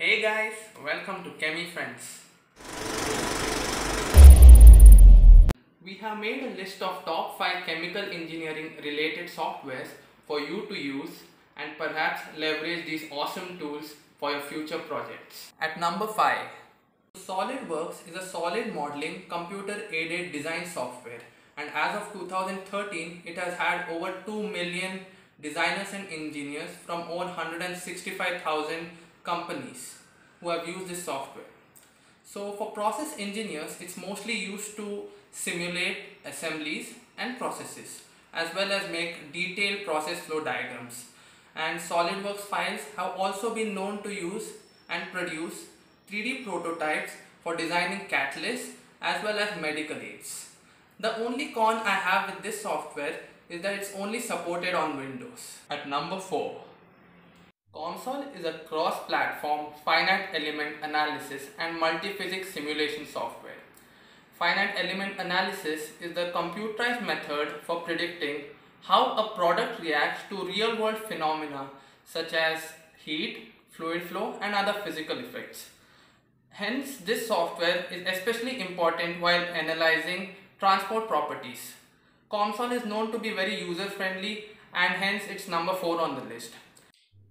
Hey guys, welcome to Chemi Friends. We have made a list of top 5 chemical engineering related softwares for you to use and perhaps leverage these awesome tools for your future projects. At number 5, SolidWorks is a solid modeling computer aided design software, and as of 2013 it has had over 2 million designers and engineers from over 165,000 companies who have used this software. So for process engineers, it's mostly used to simulate assemblies and processes as well as make detailed process flow diagrams. And SolidWorks files have also been known to use and produce 3D prototypes for designing catalysts as well as medical aids. The only con I have with this software is that it's only supported on Windows. At number 4, COMSOL is a cross-platform finite element analysis and multi-physics simulation software. Finite element analysis is the computerized method for predicting how a product reacts to real-world phenomena such as heat, fluid flow, and other physical effects. Hence, this software is especially important while analyzing transport properties. COMSOL is known to be very user-friendly and hence it's number 4 on the list.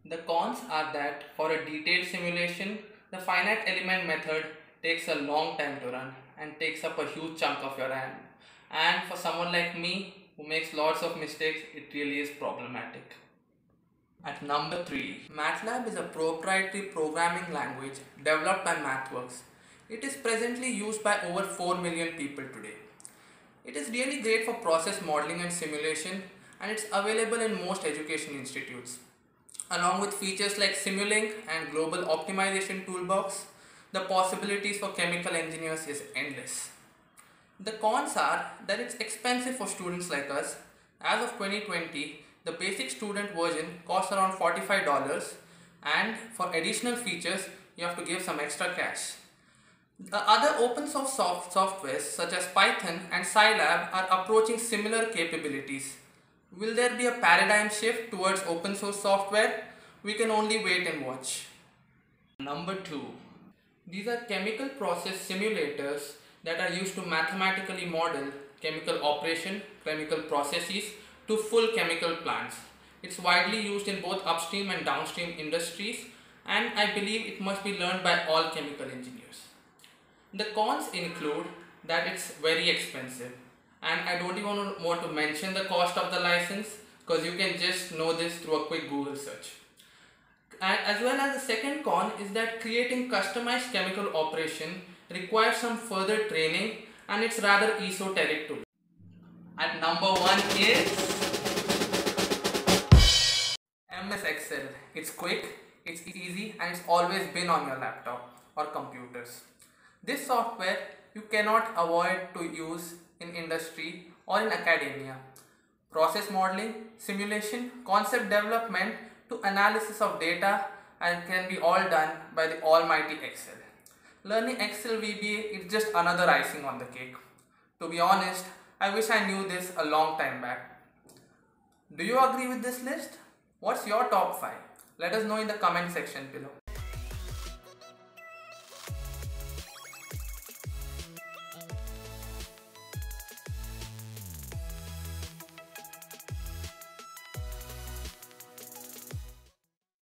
The cons are that for a detailed simulation, the finite element method takes a long time to run and takes up a huge chunk of your RAM. And for someone like me who makes lots of mistakes, it really is problematic. At number 3, MATLAB is a proprietary programming language developed by MathWorks. It is presently used by over 4 million people today. It is really great for process modeling and simulation, and it's available in most education institutes. Along with features like Simulink and Global Optimization Toolbox, the possibilities for chemical engineers is endless. The cons are that it's expensive for students like us. As of 2020, the basic student version costs around $45, and for additional features, you have to give some extra cash. The other open source softwares such as Python and Scilab are approaching similar capabilities. Will there be a paradigm shift towards open source software? We can only wait and watch. Number 2. These are chemical process simulators that are used to mathematically model chemical operation, chemical processes to full chemical plants. It's widely used in both upstream and downstream industries, and I believe it must be learned by all chemical engineers. The cons include that it's very expensive, and I don't even want to mention the cost of the license because you can just know this through a quick Google search. And as well as the second con is that creating customized chemical operation requires some further training, and it's rather esoteric too. At number 1 is MS Excel. It's quick, it's easy, and it's always been on your laptop or computers. This software you cannot avoid to use in industry or in academia. Process modeling, simulation, concept development to analysis of data, and can be all done by the almighty Excel. Learning Excel VBA is just another icing on the cake. To be honest, I wish I knew this a long time back. Do you agree with this list? What's your top 5? Let us know in the comment section below.